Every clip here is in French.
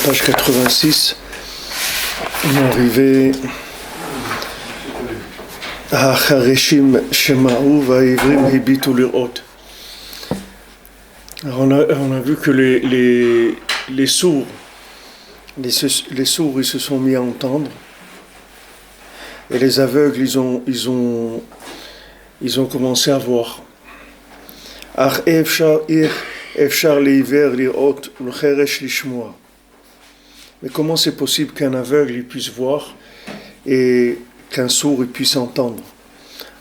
page 86, on est arrivé à Hareshim Shema'u Va'ivrim Hibitu Lirot. Alors on a vu que les sourds, ils se sont mis à entendre, et les aveugles, ils ont commencé à voir. Ach efshar leiver lirot ulcheresh lishmoa. Mais comment c'est possible qu'un aveugle il puisse voir et qu'un sourd il puisse entendre?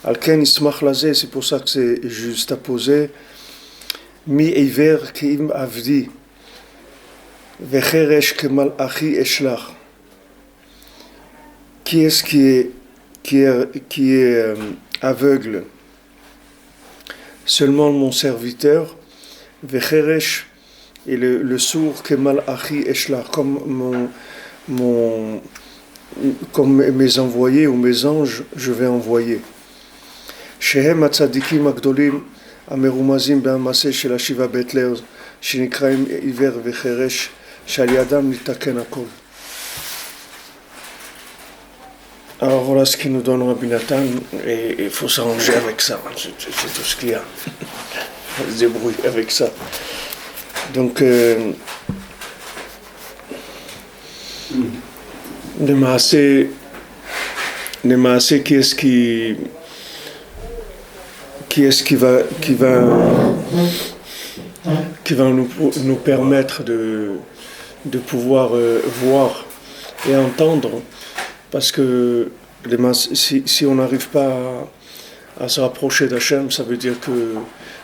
Alken ismach lazé, c'est pour ça que c'est juste à poser. Mi eiver keim avdi vecheresh kemal achi eshlach. Qui est-ce qui est aveugle? Seulement mon serviteur, vecheresh, et le sourd kemal achi eshlach, comme mes envoyés ou mes anges, je vais envoyer. Shehem atzadikim agdolim amerumazim be'amase shel hashiva bet leoz shenikraim iver vecheresh shal yadam nitaken hakol. Alors voilà ce qu'il nous donne Rabbi Nathan, et il faut s'arranger avec ça, c'est tout ce qu'il y a. On se débrouille avec ça. Donc, le Maasé, qui est-ce qui va nous permettre de pouvoir voir et entendre? Parce que si on n'arrive pas à se rapprocher d'Hachem, ça veut dire que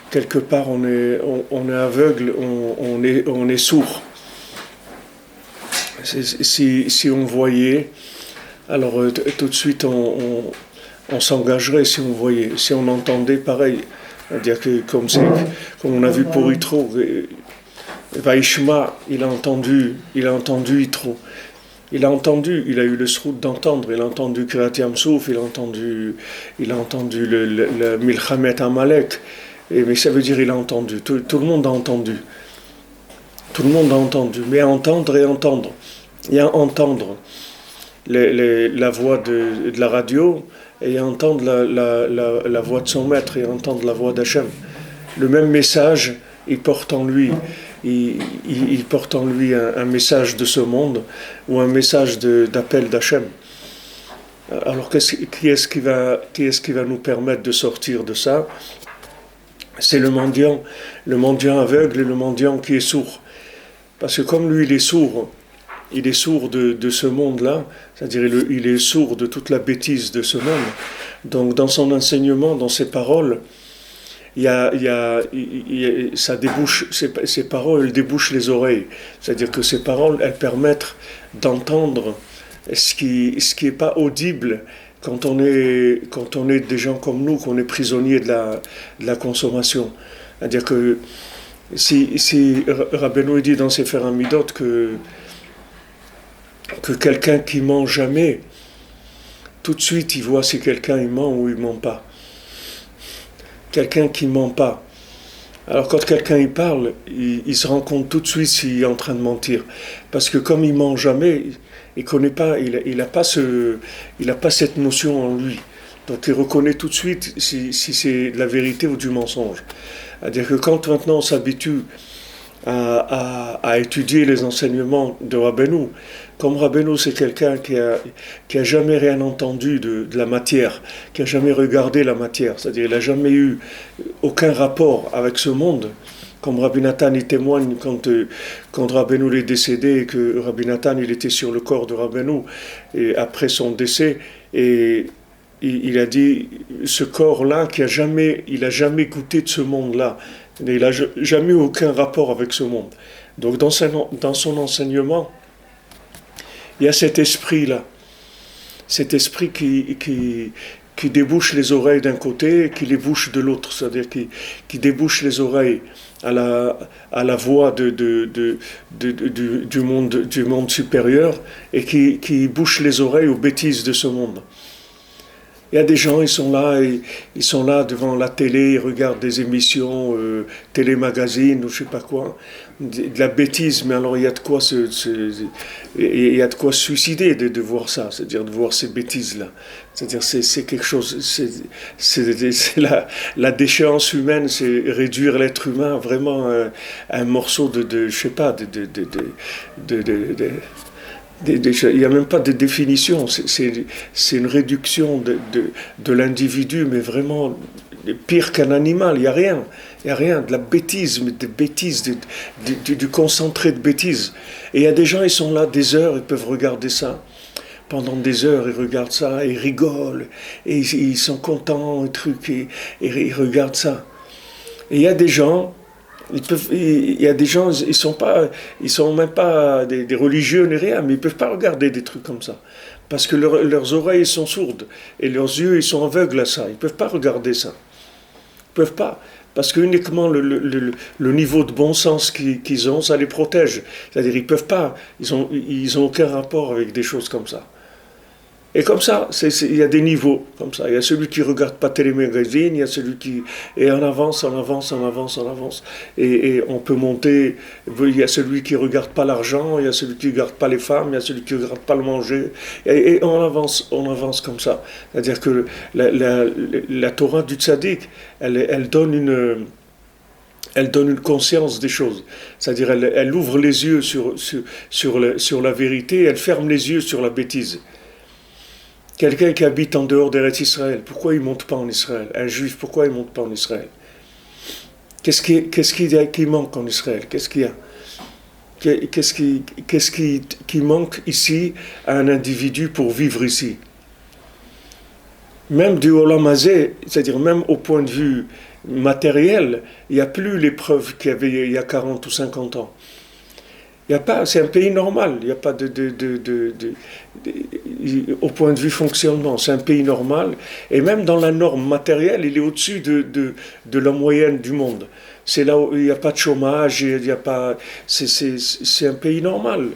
quelque part on est aveugle, on est sourd. Si on voyait, alors tout de suite on s'engagerait si on voyait. Si on entendait, pareil. C'est-à-dire que comme on a vu pour Yitro, Vaishma, il a entendu Yitro. Il a eu le srout d'entendre, il a entendu Kriyat Yam-Souf, il a entendu le Milchamet Amalek, mais ça veut dire il a entendu, tout le monde a entendu. Tout le monde a entendu, mais entendre et entendre. Il y a entendre la voix de la radio, et il y a entendre la voix de son maître, et entendre la voix d'Hachem. Le même message, il porte en lui. Il porte en lui un message de ce monde ou un message d'appel d'Hachem. Alors qui est-ce qui va nous permettre de sortir de ça? C'est le mendiant aveugle et le mendiant qui est sourd. Parce que comme lui il est sourd de ce monde-là, c'est-à-dire il est sourd de toute la bêtise de ce monde. Donc dans son enseignement, dans ses paroles, ça débouche, ces paroles, elles débouchent les oreilles. C'est-à-dire que ces paroles, elles permettent d'entendre ce qui est pas audible quand on est des gens comme nous, qu'on est prisonniers de la consommation. C'est-à-dire que si Rabbeinu dit dans Sefer Hamidot que quelqu'un qui ment jamais, tout de suite il voit si quelqu'un il ment ou il ment pas. Quelqu'un qui ne ment pas. Alors quand quelqu'un il parle, il se rend compte tout de suite s'il est en train de mentir. Parce que comme il ment jamais, il connaît pas, il a pas cette notion en lui. Donc il reconnaît tout de suite si c'est de la vérité ou du mensonge. C'est-à-dire que quand maintenant on s'habitue à étudier les enseignements de Rabbeinu, comme Rabbeinu c'est quelqu'un qui a jamais rien entendu de la matière, qui a jamais regardé la matière, c'est-à-dire il n'a jamais eu aucun rapport avec ce monde, comme Rabbi Nathan il témoigne quand Rabbeinu est décédé et que Rabbi Nathan il était sur le corps de Rabbeinu et après son décès, et il a dit ce corps-là il a jamais goûté de ce monde-là, il n'a jamais eu aucun rapport avec ce monde. Donc dans son enseignement, il y a cet esprit-là, cet esprit qui débouche les oreilles d'un côté et qui les bouche de l'autre, c'est-à-dire qui débouche les oreilles à la voix du monde supérieur et qui bouche les oreilles aux bêtises de ce monde. Il y a des gens, ils sont là devant la télé, ils regardent des émissions, télémagazines ou je sais pas quoi, de la bêtise, mais alors il y a de quoi il y a de quoi se suicider de voir ça, c'est-à-dire de voir ces bêtises-là. C'est-à-dire c'est quelque chose, c'est la déchéance humaine, c'est réduire l'être humain vraiment à un morceau je sais pas, de il n'y a même pas de définition, c'est une réduction de l'individu, mais vraiment pire qu'un animal, il n'y a rien. Il n'y a rien, de la bêtise, mais de bêtises, du concentré de bêtises. Et il y a des gens, ils sont là des heures, ils peuvent regarder ça. Pendant des heures, ils regardent ça, ils rigolent, et ils sont contents, et trucs, et ils regardent ça. Et il y a des gens, il y a des gens, ils sont même pas des religieux ni rien, mais ils peuvent pas regarder des trucs comme ça, parce que leurs oreilles sont sourdes et leurs yeux ils sont aveugles à ça. Ils peuvent pas regarder ça. Ils peuvent pas, parce que uniquement le niveau de bon sens qu'ils ont, ça les protège. C'est-à-dire ils peuvent pas, ils ont aucun rapport avec des choses comme ça. Et comme ça, il y a des niveaux, comme ça. Il y a celui qui ne regarde pas télémagazine, il y a celui qui... Et on avance, on avance, on avance, on avance. Et on peut monter, il y a celui qui ne regarde pas l'argent, il y a celui qui ne regarde pas les femmes, il y a celui qui ne regarde pas le manger. Et on avance comme ça. C'est-à-dire que la Torah du tzaddik, elle donne une conscience des choses. C'est-à-dire elle ouvre les yeux sur la vérité, elle ferme les yeux sur la bêtise. Quelqu'un qui habite en dehors d'Eretz Israël, pourquoi il ne monte pas en Israël? Un juif, pourquoi il ne monte pas en Israël? Qu'est-ce qui manque en Israël? Qu'est-ce qu'il y a? Qu'est-ce qui manque ici à un individu pour vivre ici? Même du Olam Hazé, c'est-à-dire même au point de vue matériel, il n'y a plus les preuves qu'il y avait il y a 40 ou 50 ans. Il y a pas, c'est un pays normal, il n'y a pas au point de vue fonctionnement, c'est un pays normal, et même dans la norme matérielle, il est au-dessus de la moyenne du monde. C'est là où il n'y a pas de chômage, il y a pas, c'est un pays normal.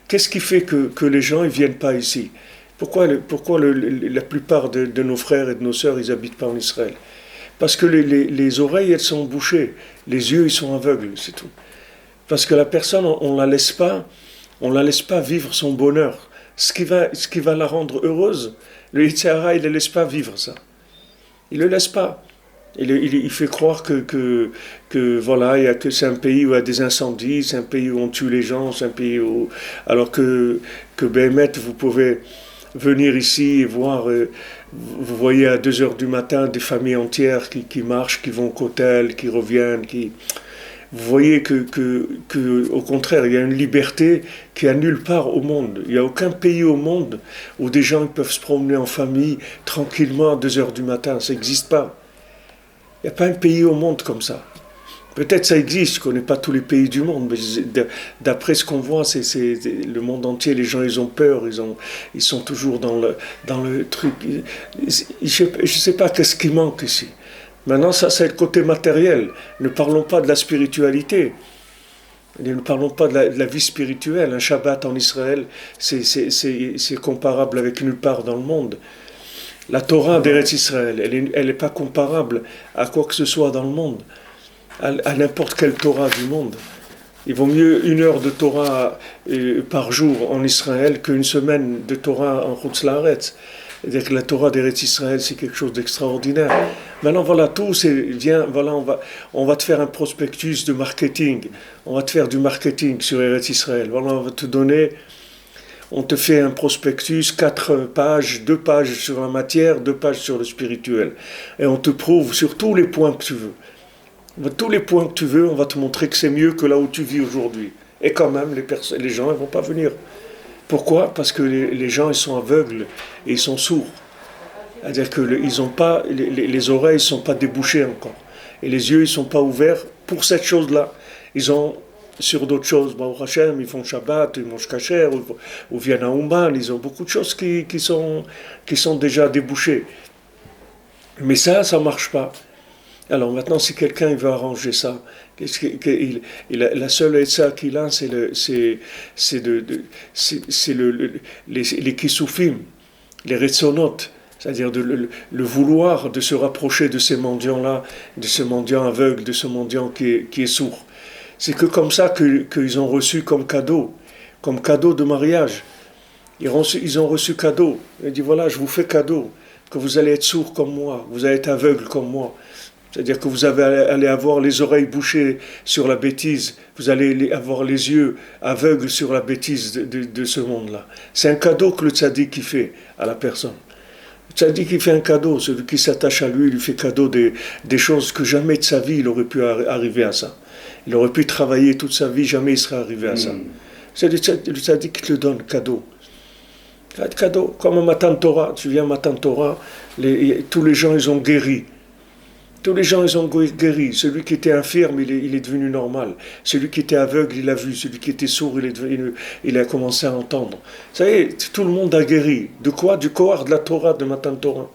Qu'est-ce qui fait que les gens ne viennent pas ici? Pourquoi la plupart de nos frères et de nos sœurs, ils n'habitent pas en Israël? Parce que les oreilles, elles sont bouchées, les yeux, ils sont aveugles, c'est tout. Parce que la personne, on la laisse pas vivre son bonheur. Ce qui va la rendre heureuse, le Yetzer Hara, il ne le laisse pas vivre ça. Il ne le laisse pas. Il fait croire que voilà, c'est un pays où il y a des incendies, c'est un pays où on tue les gens, c'est un pays où... Alors que Béhémet, vous pouvez venir ici et voir, vous voyez à 2 heures du matin des familles entières qui marchent, qui vont au Kotel, qui reviennent, vous voyez au contraire, il y a une liberté qu'il n'y a nulle part au monde. Il n'y a aucun pays au monde où des gens peuvent se promener en famille tranquillement à 2 heures du matin. Ça n'existe pas. Il n'y a pas un pays au monde comme ça. Peut-être ça existe, je ne connais pas tous les pays du monde, mais d'après ce qu'on voit, c'est le monde entier, les gens ils ont peur, ils sont toujours dans le truc. Je ne sais pas qu'est-ce qui manque ici. Maintenant, ça, c'est le côté matériel. Ne parlons pas de la spiritualité. Ne parlons pas de la vie spirituelle. Un Shabbat en Israël, c'est comparable avec nulle part dans le monde. La Torah d'Eretz Israël, elle n'est pas comparable à quoi que ce soit dans le monde, à n'importe quelle Torah du monde. Il vaut mieux 1 heure de Torah par jour en Israël qu'une semaine de Torah en Chutz La'aretz. C'est-à-dire que la Torah d'Eretz Israël, c'est quelque chose d'extraordinaire. Maintenant, voilà, voilà, on va te faire un prospectus de marketing. On va te faire du marketing sur Eretz Israël. Voilà, on te fait un prospectus, 4 pages, 2 pages sur la matière, 2 pages sur le spirituel. Et on te prouve sur tous les points que tu veux. Tous les points que tu veux, on va te montrer que c'est mieux que là où tu vis aujourd'hui. Et quand même, les gens ne vont pas venir. Pourquoi? Parce que les gens ils sont aveugles et ils sont sourds. C'est-à-dire que les oreilles ne sont pas débouchées encore. Et les yeux ne sont pas ouverts pour cette chose-là. Ils ont sur d'autres choses, Baruch Hashem, ils font Shabbat, ils mangent kasher, ou viennent à Ouman, ils ont beaucoup de choses qui sont déjà débouchées. Mais ça ne marche pas. Alors maintenant, si quelqu'un il veut arranger ça, la seule etza qu'il a, c'est les kisufim, les retsonot, c'est-à-dire le vouloir de se rapprocher de ces mendiants-là, de ce mendiant aveugle, de ce mendiant qui est sourd. C'est que comme ça qu'ils ont reçu comme cadeau de mariage. Ils ont reçu cadeau. Il dit voilà, je vous fais cadeau, que vous allez être sourd comme moi, vous allez être aveugle comme moi. C'est-à-dire que vous allez avoir les oreilles bouchées sur la bêtise, vous allez avoir les yeux aveugles sur la bêtise de ce monde-là. C'est un cadeau que le tzaddik fait à la personne. Le tzaddik fait un cadeau, celui qui s'attache à lui, il lui fait cadeau des choses que jamais de sa vie il aurait pu arriver à ça. Il aurait pu travailler toute sa vie, jamais il serait arrivé à ça. C'est le tzaddik qui te le donne, cadeau. Cadeau, comme un Matan Torah, tu viens à Matan Torah, tous les gens ils ont guéri. Tous les gens ils ont guéri. Celui qui était infirme, il est devenu normal. Celui qui était aveugle, il a vu. Celui qui était sourd, il a commencé à entendre. Ça y est, tout le monde a guéri. De quoi? Du Kohar de la Torah de Matan Torah.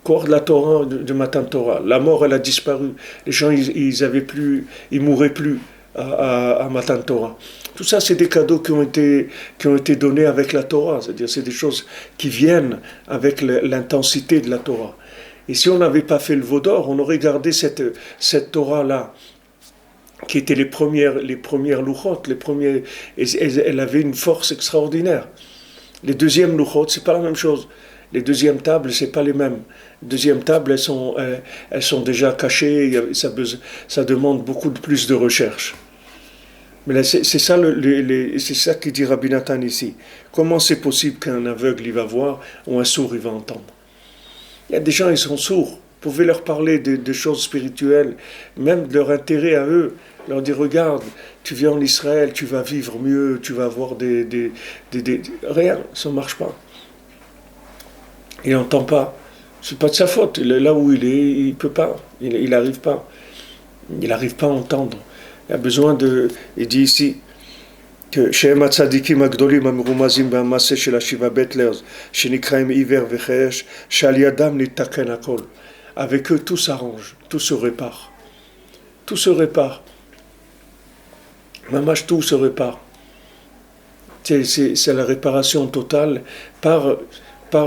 Kohar de la Torah de Matan Torah. La mort, elle a disparu. Les gens, ils mouraient plus à Matan Torah. Tout ça, c'est des cadeaux qui ont été donnés avec la Torah. C'est-à-dire, c'est des choses qui viennent avec l'intensité de la Torah. Et si on n'avait pas fait le veau d'or, on aurait gardé cette Torah-là, qui étaient les premières louchot, elle avait une force extraordinaire. Les deuxièmes louchot, c'est pas la même chose. Les deuxièmes tables, c'est pas les mêmes. Les deuxièmes tables, elles sont déjà cachées, ça demande beaucoup plus de recherche. Mais là, c'est ça qui dit Rabbi Nathan ici. Comment c'est possible qu'un aveugle il va voir ou un sourd il va entendre? Il y a des gens, ils sont sourds. Vous pouvez leur parler de choses spirituelles, même de leur intérêt à eux. Leur dire, regarde, tu viens en Israël, tu vas vivre mieux, tu vas avoir rien, ça ne marche pas. Il n'entend pas. C'est pas de sa faute. Là où il est, il ne peut pas. Il n'arrive pas. Il n'arrive pas à entendre. Il a besoin de... Il dit ici que שהם הצדיקים הגדולים המרומזים במעשה של השבעה בטלרס שנקראים עיוור וחירש שעל ידם נתקן הכל. Avec eux tout s'arrange, tout se répare. Tout se répare. Mamash, tout se répare. C'est la réparation totale par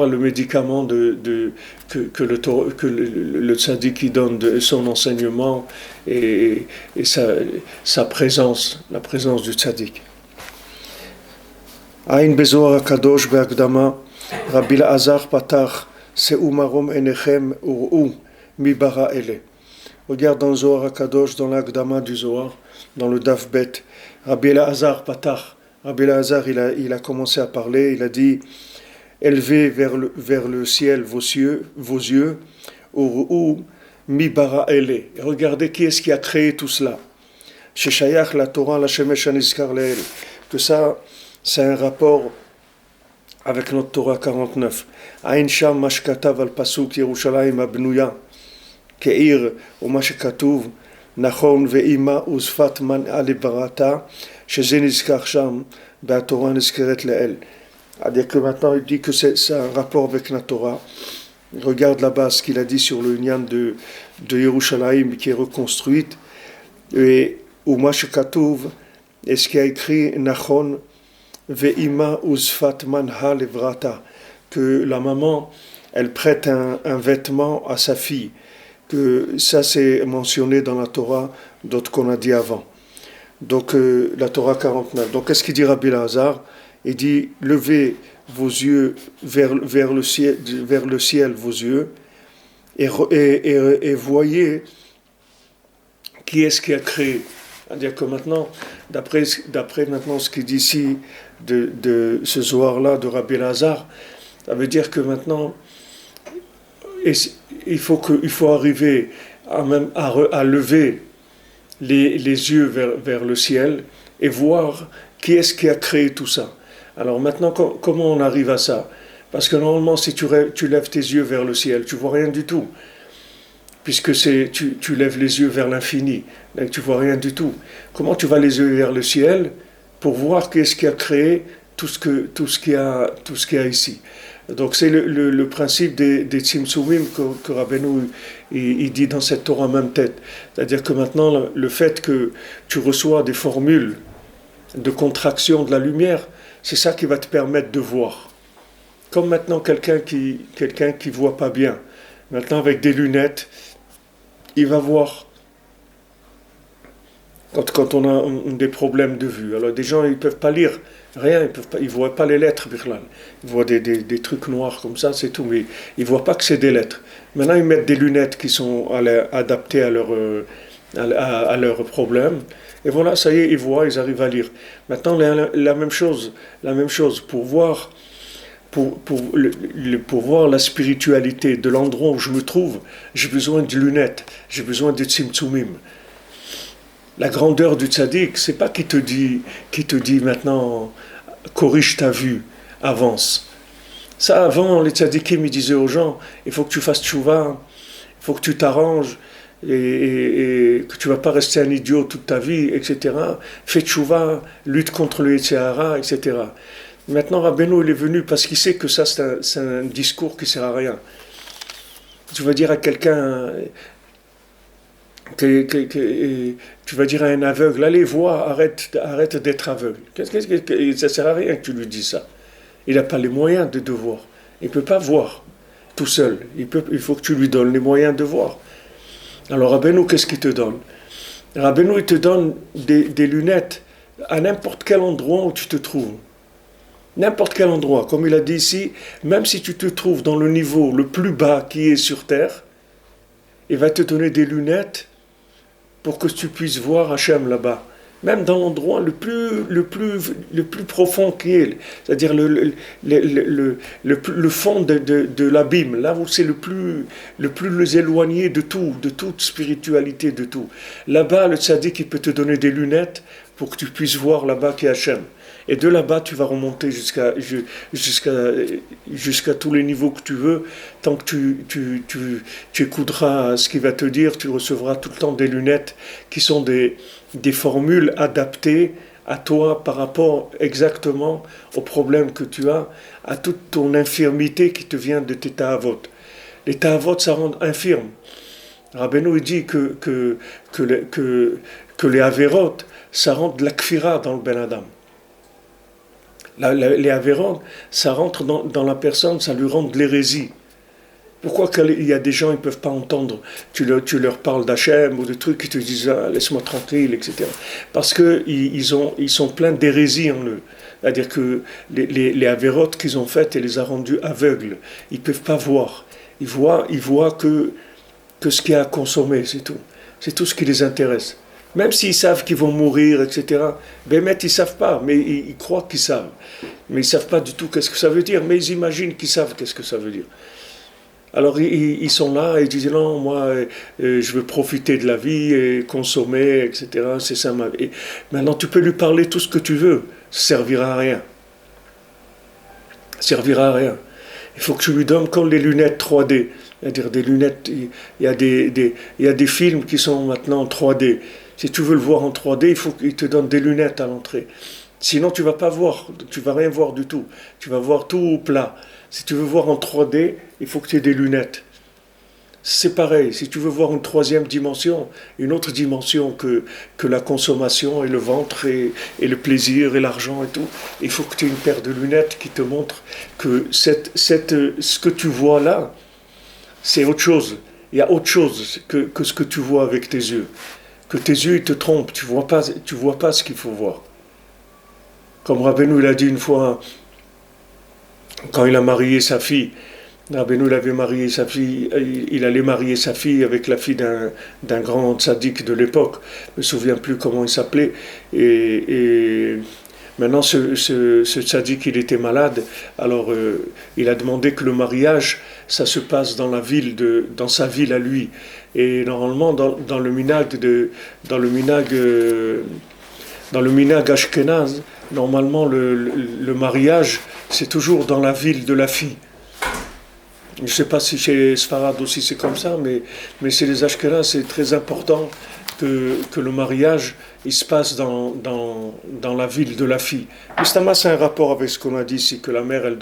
le médicament que le tzaddik donne de son enseignement et sa présence, la présence du tzaddik. Aïn Bezohar HaKadosh be'akdama, Rabbi Elazar patach, Se'u marom enechem ur'u mi bara ele. Regarde dans le Zohar HaKadosh, dans l'Akdama du Zohar, dans le Daf Bet, Rabbi Elazar patach. Rabbi Elazar, il a commencé à parler, il a dit, élevez vers le ciel vos yeux, ur'u mi bara ele. Regardez qui est-ce qui a créé tout cela. Sheshayach la Torah la shemesh hanizkar leel. Que ça, c'est un rapport avec notre Torah 49. Aïn sham mashkatav al pasuk Yerushalayim abnuya ke'ir ou mashkatuv nachon ve'ima uzfat man alibarata sheze nizkar sham be'atorah nizkeret le'el. C'est-à-dire que maintenant il dit que c'est un rapport avec la Torah. Regarde là-bas ce qu'il a dit sur le Inyan de Yerushalayim qui est reconstruite et ou mashkatuv et ce qui a écrit nachon Ve'ima uzfat manha levrata, que la maman, elle prête un vêtement à sa fille, que ça c'est mentionné dans la Torah, d'autres qu'on a dit avant. Donc la Torah 49. Donc qu'est-ce qu'il dit Rabbi Elazar? Il dit, levez vos yeux vers le ciel vos yeux, et voyez qui est-ce qui a créé. C'est-à-dire que maintenant, d'après maintenant ce qu'il dit ici de ce Zohar-là de Rabbi Elazar, ça veut dire que maintenant, il faut arriver à lever les yeux vers le ciel et voir qui est-ce qui a créé tout ça. Alors maintenant, comment on arrive à ça? Parce que normalement, si tu lèves tes yeux vers le ciel, tu vois rien du tout. Puisque tu lèves les yeux vers l'infini, donc tu vois rien du tout. Comment tu vas les yeux vers le ciel pour voir qu'est-ce qui a créé tout ce qu'il y a ici? Donc c'est le principe des tzimtzumim que Rabbeinu il dit dans cette Torah même tête. C'est-à-dire que maintenant, le fait que tu reçois des formules de contraction de la lumière, c'est ça qui va te permettre de voir. Comme maintenant quelqu'un qui voit pas bien. Maintenant avec des lunettes, il va voir quand on a des problèmes de vue. Alors des gens ils peuvent pas lire rien, ils voient pas les lettres Birlan. Ils voient des trucs noirs comme ça, c'est tout, mais ils voient pas que c'est des lettres. Maintenant ils mettent des lunettes qui sont adaptées à leurs problèmes. Et voilà, ça y est, ils voient, ils arrivent à lire. Maintenant la même chose, pour voir pour voir la spiritualité de l'endroit où je me trouve, j'ai besoin de lunettes, j'ai besoin de tzimtzumim. La grandeur du tzaddik, c'est pas qui te dit maintenant, corrige ta vue, avance. Ça, avant, les tzaddikim, ils disaient aux gens, il faut que tu fasses tchouva, il faut que tu t'arranges, et que tu vas pas rester un idiot toute ta vie, etc. Fais tchouva, lutte contre le Yetzer hara, etc. Maintenant, Rabbeinu, il est venu parce qu'il sait que ça, c'est un discours qui sert à rien. Tu vas dire à quelqu'un, tu vas dire à un aveugle, allez, vois, arrête d'être aveugle. Ça sert à rien que tu lui dises ça. Il n'a pas les moyens de voir. Il ne peut pas voir tout seul. Il faut que tu lui donnes les moyens de voir. Alors, Rabbeinu, qu'est-ce qu'il te donne? Rabbeinu, il te donne des lunettes à n'importe quel endroit où tu te trouves. N'importe quel endroit, comme il a dit ici, même si tu te trouves dans le niveau le plus bas qui est sur terre, il va te donner des lunettes pour que tu puisses voir Hachem là-bas. Même dans l'endroit le plus profond qui est, c'est-à-dire le fond de l'abîme, là où c'est le plus éloigné de tout, de toute spiritualité, de tout. Là-bas, le tzaddik, il peut te donner des lunettes pour que tu puisses voir là-bas qui est Hachem. Et de là-bas, tu vas remonter jusqu'à tous les niveaux que tu veux. Tant que tu écouteras ce qu'il va te dire, tu recevras tout le temps des lunettes qui sont des formules adaptées à toi par rapport exactement au problème que tu as, à toute ton infirmité qui te vient de tes ta'avot. Les ta'avot, ça rend infirme. Rabbeinu il dit que les averot, ça rend de la kfira dans le ben adam. Les avérantes, ça rentre dans la personne, ça lui rend de l'hérésie. Pourquoi il y a des gens qui ne peuvent pas entendre, tu leur parles d'Hachem ou de trucs qui te disent ah, laisse-moi tranquille, etc. Parce qu'ils sont pleins d'hérésie en eux. C'est-à-dire que les avérotes qu'ils ont faites, elle les a rendus aveugles. Ils ne peuvent pas voir. Ils voient que ce qu'il y a à consommer, c'est tout. C'est tout ce qui les intéresse. Même s'ils savent qu'ils vont mourir, etc. Bémet, ils ne savent pas, mais ils croient qu'ils savent. Mais ils ne savent pas du tout qu'est-ce que ça veut dire, mais ils imaginent qu'ils savent qu'est-ce que ça veut dire. Alors ils sont là et ils disent non, moi je veux profiter de la vie et consommer, etc. C'est ça ma vie. Maintenant tu peux lui parler tout ce que tu veux, ça ne servira à rien. Ça servira à rien. Il faut que tu lui donnes comme les lunettes 3D. C'est-à-dire des lunettes, il y a des films qui sont maintenant en 3D. Si tu veux le voir en 3D, il faut qu'il te donne des lunettes à l'entrée. Sinon, tu ne vas pas voir, tu ne vas rien voir du tout. Tu vas voir tout plat. Si tu veux voir en 3D, il faut que tu aies des lunettes. C'est pareil, si tu veux voir une troisième dimension, une autre dimension que la consommation et le ventre et le plaisir et l'argent et tout, il faut que tu aies une paire de lunettes qui te montrent que ce que tu vois là, c'est autre chose. Il y a autre chose que ce que tu vois avec tes yeux. Que tes yeux ils te trompent, tu vois pas ce qu'il faut voir. Comme Rabbeinu il a dit une fois, quand il a marié sa fille, Rabbeinu il avait marié sa fille, il allait marier sa fille avec la fille d'un grand tzaddik de l'époque, je ne me souviens plus comment il s'appelait, et maintenant ce tzaddik il était malade, alors il a demandé que le mariage ça se passe dans sa ville à lui, et normalement dans le minhag ashkénaze, normalement le mariage c'est toujours dans la ville de la fille. Je ne sais pas si chez Sfarad aussi c'est comme ça, mais chez les Ashkénazes c'est très important que le mariage il se passe dans la ville de la fille. Justement, c'est un rapport avec ce qu'on a dit ici, que la mère elle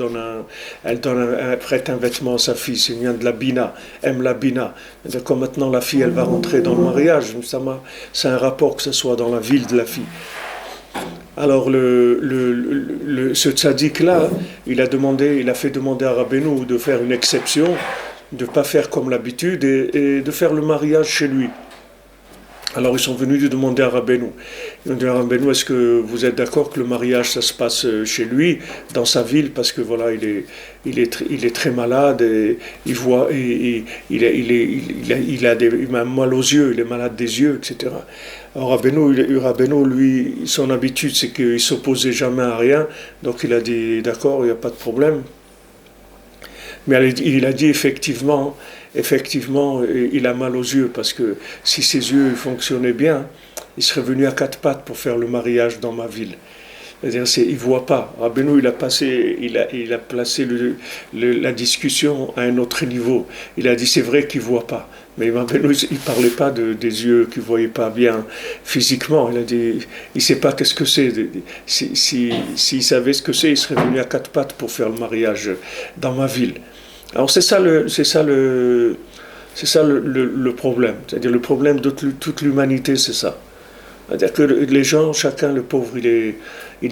prête un vêtement à sa fille, c'est vient de la bina, aime la bina. Comme maintenant la fille elle va rentrer dans le mariage, justement, c'est un rapport que ce soit dans la ville de la fille. Alors ce tzaddik-là, il a fait demander à Rabbeinu de faire une exception, de ne pas faire comme l'habitude et de faire le mariage chez lui. Alors ils sont venus lui demander à Rabbeinu. Ils ont dit à Rabbeinu, est-ce que vous êtes d'accord que le mariage ça se passe chez lui, dans sa ville, parce que voilà, il est très malade, et il voit, et, il a mal aux yeux, il est malade des yeux, etc. Alors Rabbeinu, lui, son habitude c'est qu'il ne s'opposait jamais à rien, donc il a dit d'accord, il n'y a pas de problème. Mais il a dit effectivement, il a mal aux yeux parce que si ses yeux fonctionnaient bien, il serait venu à quatre pattes pour faire le mariage dans ma ville. C'est-à-dire, il ne voit pas. Rabbeinu, il a placé la discussion à un autre niveau. Il a dit, c'est vrai qu'il ne voit pas. Mais Rabbeinu, il ne parlait pas des yeux qu'il ne voyait pas bien physiquement. Il a dit, il ne sait pas qu'est-ce que c'est. S'il savait ce que c'est, il serait venu à quatre pattes pour faire le mariage dans ma ville. Alors c'est ça le problème. C'est-à-dire le problème de toute l'humanité, c'est ça. C'est-à-dire que les gens, chacun, le pauvre, il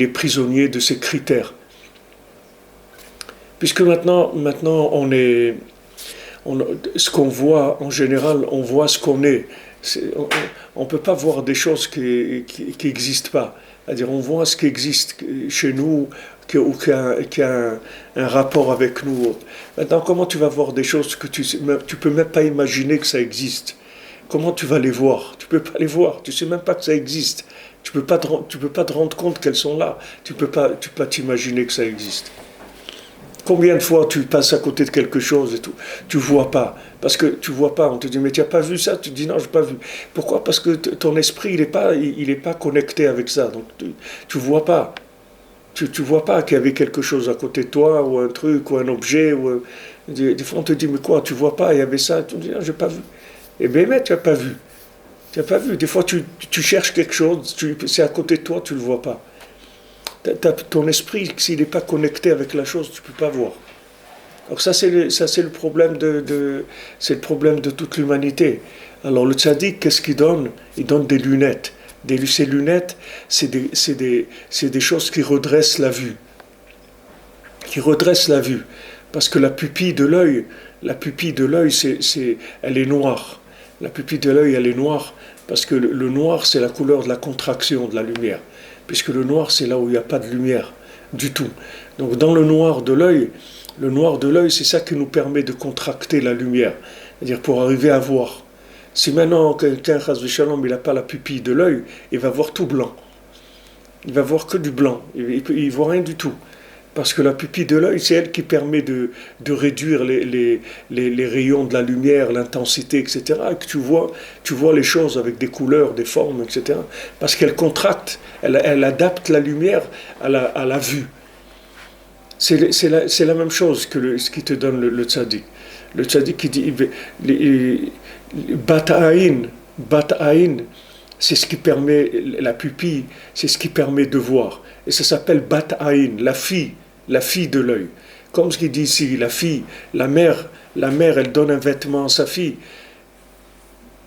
est prisonnier de ces critères. Puisque maintenant ce qu'on voit, en général, on voit ce qu'on est. On ne peut pas voir des choses qui n'existent pas. C'est-à-dire on voit ce qui existe chez nous, qui a un rapport avec nous. Maintenant, comment tu vas voir des choses que tu peux même pas imaginer que ça existe? Comment tu vas les voir? Tu peux pas les voir. Tu sais même pas que ça existe. Tu peux pas te rendre compte qu'elles sont là. Tu peux pas t'imaginer que ça existe. Combien de fois tu passes à côté de quelque chose et tout, tu vois pas, parce que tu vois pas, on te dit mais tu n'as pas vu ça, tu te dis non j'ai pas vu. Pourquoi? Parce que ton esprit il est pas connecté avec ça, donc tu vois pas. Tu vois pas qu'il y avait quelque chose à côté de toi, ou un truc, ou un objet, des fois on te dit mais quoi, tu vois pas, il y avait ça, tu te dis non j'ai pas vu. Eh bien mais tu n'as pas vu. Tu n'as pas vu. Des fois tu cherches quelque chose, c'est à côté de toi, tu le vois pas. Ton esprit, s'il n'est pas connecté avec la chose, tu ne peux pas voir. Donc ça c'est le problème c'est le problème de toute l'humanité. Alors le tzaddik, qu'est-ce qu'il donne? Il donne des lunettes. Ces lunettes, c'est des choses qui redressent la vue. Qui redressent la vue. Parce que la pupille de l'œil, elle est noire. La pupille de l'œil, elle est noire parce que le noir, c'est la couleur de la contraction de la lumière. Puisque le noir, c'est là où il n'y a pas de lumière du tout. Donc dans le noir de l'œil, c'est ça qui nous permet de contracter la lumière, c'est-à-dire pour arriver à voir. Si maintenant quelqu'un, chas v'shalom, il n'a pas la pupille de l'œil, il va voir tout blanc. Il va voir que du blanc, il ne voit rien du tout. Parce que la pupille de l'œil, c'est elle qui permet de réduire les rayons de la lumière, l'intensité, etc. Et que tu vois les choses avec des couleurs, des formes, etc. Parce qu'elle contracte, elle adapte la lumière à la vue. C'est la même chose que ce qui te donne le tzaddik. Le tzaddik qui dit bat aïn, c'est ce qui permet, la pupille, c'est ce qui permet de voir. Et ça s'appelle bat aïn, la fille de l'œil. Comme ce qu'il dit ici, la mère, elle donne un vêtement à sa fille.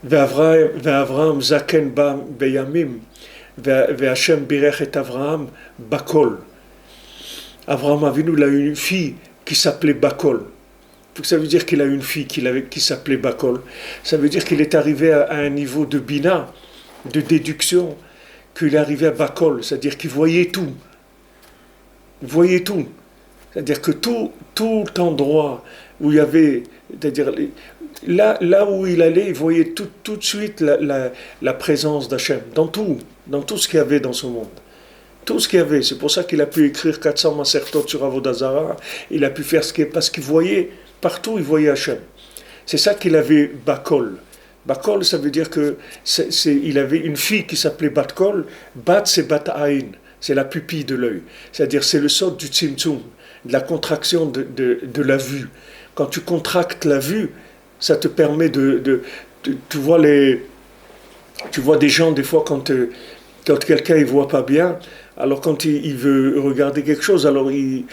Ve'Avraham zaken ba beyamim, ve'Hashem birech et Avraham bakol. Avraham Avinu, il a une fille qui s'appelait Bakol. Ça veut dire qu'il a une fille qui s'appelait Bakol. Ça veut dire qu'il est arrivé à un niveau de bina, de déduction, qu'il est arrivé à Bakol, c'est-à-dire qu'il voyait tout. Il voyait tout. C'est-à-dire que tout endroit où il y avait, c'est-à-dire là où il allait, il voyait tout de suite la présence d'Hachem, dans tout ce qu'il y avait dans ce monde. Tout ce qu'il y avait. C'est pour ça qu'il a pu écrire 400 Masertot sur Avodah Zarah. Il a pu faire parce qu'il voyait, partout il voyait Hachem. C'est ça qu'il avait Bakol. Bakol, ça veut dire il avait une fille qui s'appelait Batkol. Bat, c'est Bat Aïn. C'est la pupille de l'œil. C'est-à-dire c'est le sort du tzimtzum, de la contraction de la vue. Quand tu contractes la vue, ça te permet tu vois des gens, des fois, quand quelqu'un ne voit pas bien, Alors quand il veut regarder quelque chose, alors il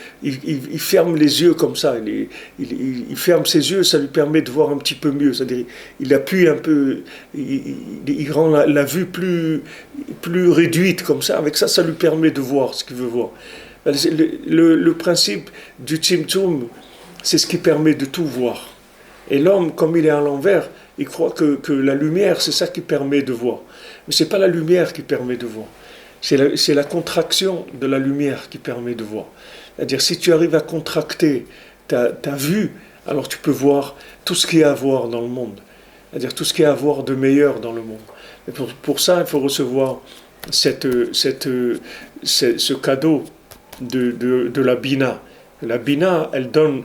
ferme les yeux comme ça, il ferme ses yeux, ça lui permet de voir un petit peu mieux, c'est-à-dire il appuie un peu, il rend la vue plus réduite comme ça, avec ça, ça lui permet de voir ce qu'il veut voir. Le principe du Tzimtzum, c'est ce qui permet de tout voir. Et l'homme, comme il est à l'envers, il croit que la lumière, c'est ça qui permet de voir. Mais ce n'est pas la lumière qui permet de voir. C'est la contraction de la lumière qui permet de voir. C'est-à-dire, si tu arrives à contracter ta vue, alors tu peux voir tout ce qu'il y a à voir dans le monde. C'est-à-dire tout ce qu'il y a à voir de meilleur dans le monde. Et pour ça, il faut recevoir ce cadeau de la Bina. La Bina, elle donne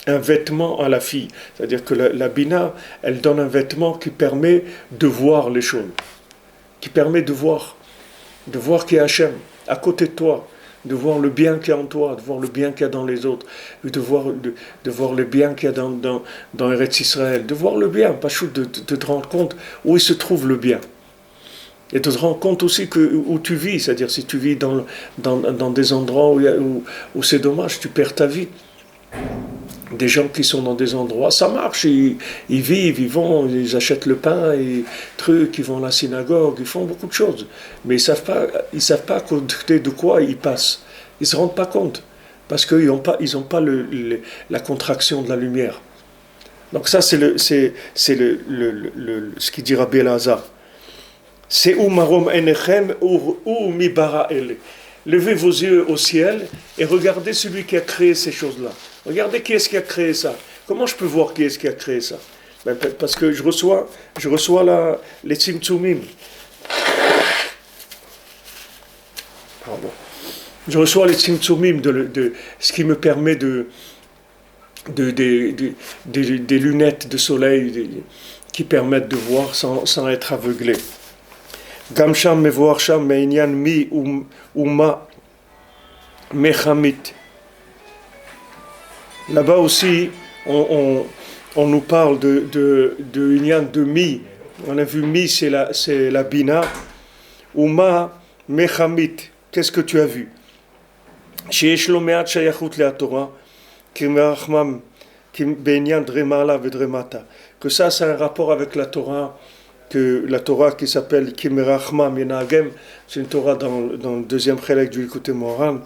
un vêtement à la fille. C'est-à-dire que la Bina, elle donne un vêtement qui permet de voir les choses. Qui permet de voir qu'il y a Hachem à côté de toi, de voir le bien qu'il y a en toi, de voir le bien qu'il y a dans les autres, de voir le bien qu'il y a dans Eretz Israël, de voir le bien, pas de te rendre compte où il se trouve le bien. Et de te rendre compte aussi où tu vis, c'est-à-dire si tu vis dans des endroits où c'est dommage, tu perds ta vie. Des gens qui sont dans des endroits, ça marche, ils vivent, ils vont, ils achètent le pain, et ils vont à la synagogue, ils font beaucoup de choses. Mais ils savent pas à côté de quoi ils passent. Ils ne se rendent pas compte, parce qu'ils n'ont pas la contraction de la lumière. Donc ça, c'est ce qu'il dit Rabbi Elazar. C'est marom enechem ou mi bara ele. Levez vos yeux au ciel et regardez celui qui a créé ces choses-là. Regardez qui est-ce qui a créé ça. Comment je peux voir qui est-ce qui a créé ça? Parce que je reçois les tzimtzumim. Pardon. Je reçois les tzimtzumim de ce qui me permet des lunettes de soleil qui permettent de voir sans être aveuglé. Gamsham mevoarsham meinyan mi uma mechamit. Là-bas aussi, on nous parle de Inyan de mi. On a vu mi, c'est la bina. Uma mechamit. Qu'est-ce que tu as vu? Sheyesh lo me'at shayachut le'atorah, kimerachmam, kimbenyan dremala vedremata. Que ça, c'est un rapport avec la Torah. Que la Torah qui s'appelle Kimerachma Menagem, c'est une Torah dans le deuxième chélek du Likutei Moharan,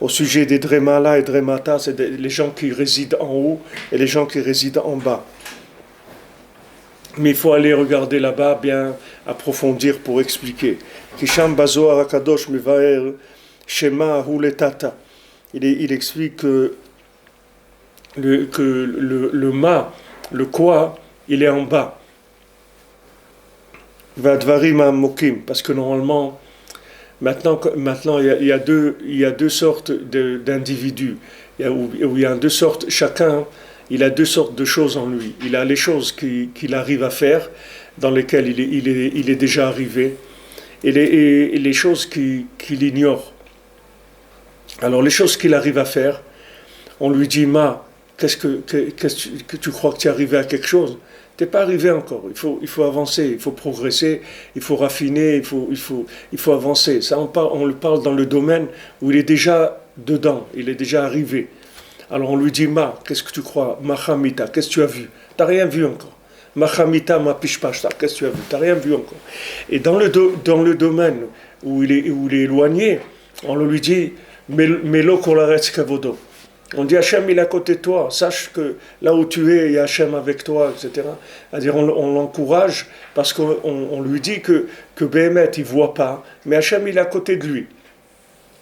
au sujet des Dremala et Dremata, c'est les gens qui résident en haut et les gens qui résident en bas. Mais il faut aller regarder là-bas, bien approfondir pour expliquer. Kisham Bazohar Akadosh Mevaer Shema Huletata. Il explique que le ma, le quoi, il est en bas. Parce que normalement, maintenant il y a deux sortes d'individus. Où il y a deux sortes, chacun, il a deux sortes de choses en lui. Il a les choses qu'il arrive à faire, dans lesquelles il est déjà arrivé, et les choses qu'il ignore. Alors les choses qu'il arrive à faire, on lui dit, qu'est-ce que tu crois que tu es arrivé à quelque chose? Tu n'es pas arrivé encore, il faut avancer, il faut progresser, il faut raffiner, il faut avancer. Ça, on le parle dans le domaine où il est déjà dedans, il est déjà arrivé. Alors on lui dit, qu'est-ce que tu crois? Machamita, qu'est-ce que tu as vu? Tu n'as rien vu encore. Machamita, ma pishpashta, qu'est-ce que tu as vu? Tu n'as rien vu encore. Et dans le domaine où il est éloigné, on lui dit, Melo kolaretz kavodo. On dit Hachem, il est à côté de toi, sache que là où tu es, il y a Hachem avec toi, etc. C'est-à-dire on l'encourage parce qu'on lui dit que Béhémet, il ne voit pas, mais Hachem, il est à côté de lui.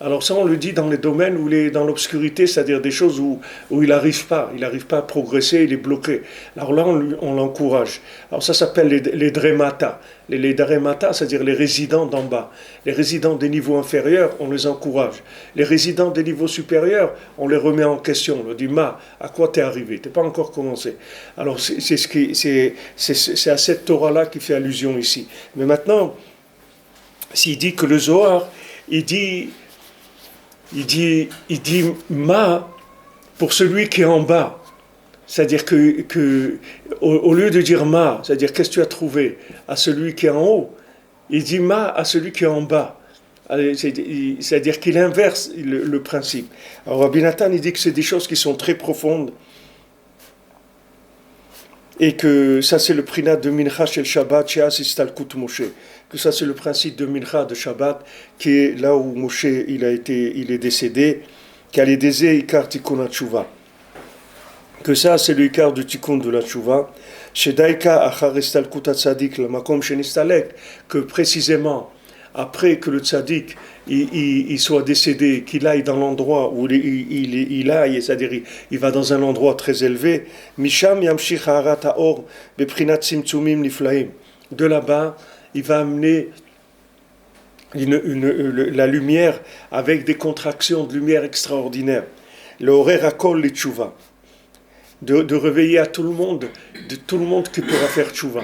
Alors ça, on le dit dans les domaines où il est dans l'obscurité, c'est-à-dire des choses où il n'arrive pas à progresser, il est bloqué. Alors là, on l'encourage. Alors ça s'appelle les dremata. Les dremata, c'est-à-dire les résidents d'en bas. Les résidents des niveaux inférieurs, on les encourage. Les résidents des niveaux supérieurs, on les remet en question. On leur dit, à quoi t'es arrivé? T'es pas encore commencé. Alors c'est à cette Torah-là qui fait allusion ici. Mais maintenant, s'il dit que le Zohar, il dit pour celui qui est en bas. C'est-à-dire que au lieu de dire c'est-à-dire qu'est-ce que tu as trouvé à celui qui est en haut, il dit à celui qui est en bas. C'est-à-dire qu'il inverse le principe. Alors Rabbi Nathan, il dit que c'est des choses qui sont très profondes et que ça c'est le prinat de Mincha shel Shabbat Sheas Istalkut Moshe, que ça c'est le principe de Mincha de Shabbat qui est là où Moshe il est décédé, qu'al edeze ikar tikkun hatshuva, que ça c'est le ikar du tikkun de la tshuva, shedaika achar istalkut hatzadik lamakom shenistalek, que précisément après que le tzaddik il soit décédé, qu'il aille dans l'endroit où il aille, c'est-à-dire il va dans un endroit très élevé, Misham yamshich ha'arat ha'or beprinat tzimtzumim niflaim. De là-bas, il va amener la lumière avec des contractions de lumière extraordinaires. Le horer hakol li tshuva. De réveiller à tout le monde qui pourra faire tshuva.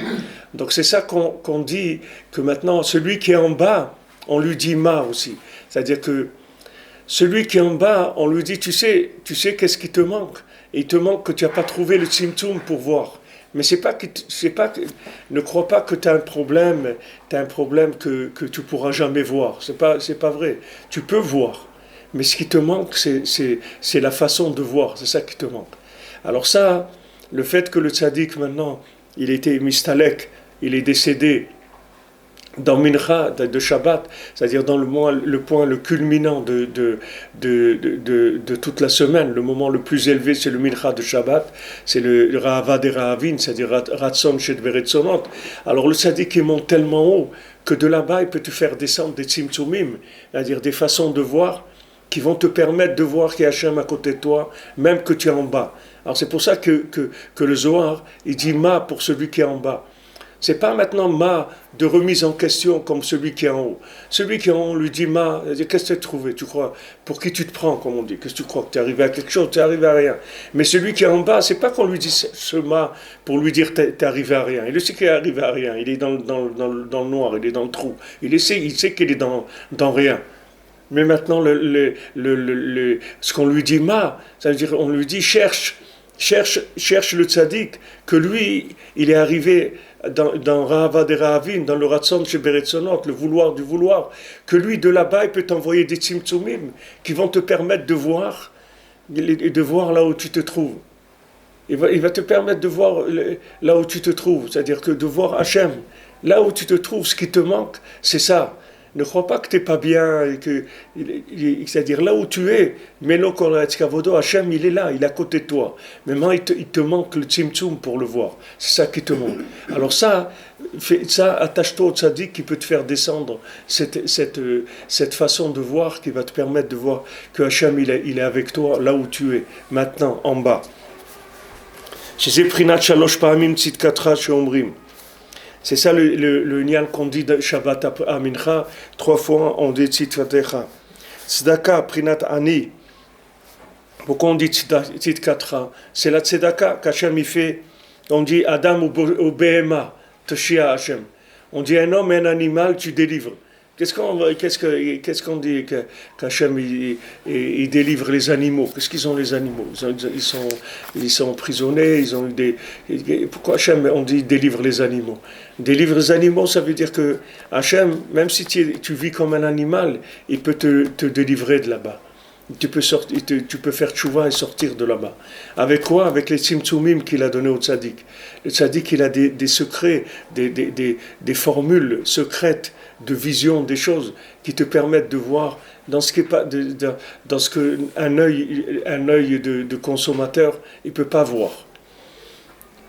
Donc c'est ça qu'on dit, que maintenant celui qui est en bas, on lui dit ma aussi. C'est-à-dire que celui qui est en bas, on lui dit tu sais qu'est-ce qui te manque. Et il te manque que tu n'as pas trouvé le tzimtzum pour voir. Mais ne crois pas que tu as un problème que tu pourras jamais voir. C'est pas vrai. Tu peux voir. Mais ce qui te manque, c'est la façon de voir. C'est ça qui te manque. Alors ça, le fait que le tzaddik maintenant, il était mistalek, il est décédé dans Mincha de Shabbat, c'est-à-dire dans le point le culminant de toute la semaine, le moment le plus élevé, c'est le Mincha de Shabbat, c'est le Rahava des Rahavin, c'est-à-dire Ratson Shed Beretzonot. Alors le tzaddik il monte tellement haut que de là-bas il peut te faire descendre des tzimtzumim, c'est-à-dire des façons de voir qui vont te permettre de voir qu'il y a Hachem à côté de toi, même que tu es en bas. Alors c'est pour ça que le Zohar, il dit ma pour celui qui est en bas. C'est pas maintenant ma de remise en question comme celui qui est en haut. Celui qui est en haut, on lui dit ma, il dit, qu'est-ce que tu as trouvé, tu crois, pour qui tu te prends, comme on dit, qu'est-ce que tu crois, que tu es arrivé à quelque chose, tu es arrivé à rien. Mais celui qui est en bas, c'est pas qu'on lui dit ce ma pour lui dire tu es arrivé à rien. Il sait qu'il est arrivé à rien, il est dans le noir, il est dans le trou. Il sait qu'il est dans rien. Mais maintenant, ce qu'on lui dit ma, ça veut dire on lui dit cherche le tzaddik, que lui, il est arrivé dans Rahava des Rahavin, dans le Ratson chez Beretzonot, le vouloir du vouloir, que lui, de là-bas, il peut t'envoyer des tzimtzumim qui vont te permettre de voir là où tu te trouves. Il va te permettre de voir là où tu te trouves, c'est-à-dire que de voir Hachem, là où tu te trouves, ce qui te manque, c'est ça. Ne crois pas que tu n'es pas bien, c'est-à-dire là où tu es, Hachem il est là, il est à côté de toi. Mais maintenant il te manque le tzimtzum pour le voir, c'est ça qui te manque. Alors ça attache-toi au tzaddik qui peut te faire descendre cette façon de voir qui va te permettre de voir que Hachem il est avec toi là où tu es, maintenant, en bas. C'est ça le nian qu'on dit de Shabbat à Mincha, 3 fois on dit Tzidkatecha. Tzedaka, Prinat Ani. Pourquoi on dit Tzidkatecha? C'est la Tzedaka qu'Hachem il fait. On dit Adam ou Behema, Toshia Hachem. On dit un homme et un animal, tu délivres. Qu'est-ce qu'on dit qu'Hachem il délivre les animaux? Qu'est-ce qu'ils ont les animaux? Ils sont emprisonnés, ils ont eu des... Pourquoi Hachem on dit délivre les animaux? Délivre les animaux, ça veut dire que Hachem, même si tu vis comme un animal, il peut te délivrer de là-bas. Tu peux faire tchouva et sortir de là-bas. Avec quoi? Avec les tzimtzumim qu'il a donné au tzaddik. Le tzaddik, il a des secrets, des formules secrètes de vision des choses qui te permettent de voir dans ce que un œil de consommateur il peut pas voir.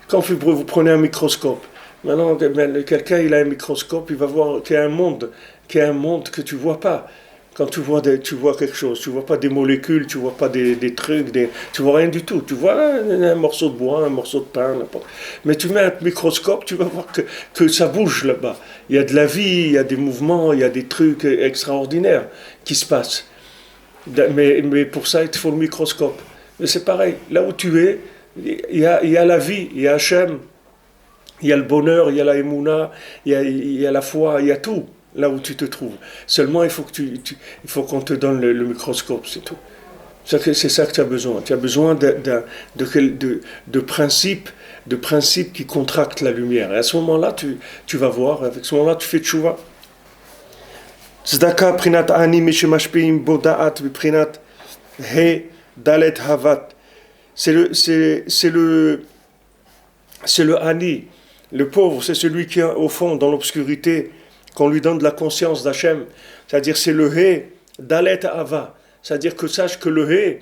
Quand vous prenez un microscope, maintenant quelqu'un il a un microscope, il va voir qu'il y a un monde que tu vois pas. Quand tu vois quelque chose, tu vois pas des molécules, tu vois pas des trucs, tu vois rien du tout. Tu vois un morceau de bois, un morceau de pain, n'importe. Mais tu mets un microscope, tu vas voir que ça bouge là-bas. Il y a de la vie, il y a des mouvements, il y a des trucs extraordinaires qui se passent. Mais pour ça, il te faut le microscope. Mais c'est pareil, là où tu es, il y a la vie, il y a Hachem, il y a le bonheur, il y a la émouna, il y a la foi, il y a tout. Là où tu te trouves. Seulement, il faut qu'on te donne le microscope, c'est tout. C'est ça que tu as besoin. Tu as besoin de principes qui contractent la lumière. Et à ce moment-là, tu vas voir. Avec ce moment-là, tu fais tchouva. Zdaka prinat ani mishemashpeim bodaat prinat he dalet havat. C'est le ani, le pauvre, c'est celui qui est au fond, dans l'obscurité, qu'on lui donne de la conscience d'Hachem. C'est-à-dire, c'est le he dalet hava. C'est-à-dire que sache que le he,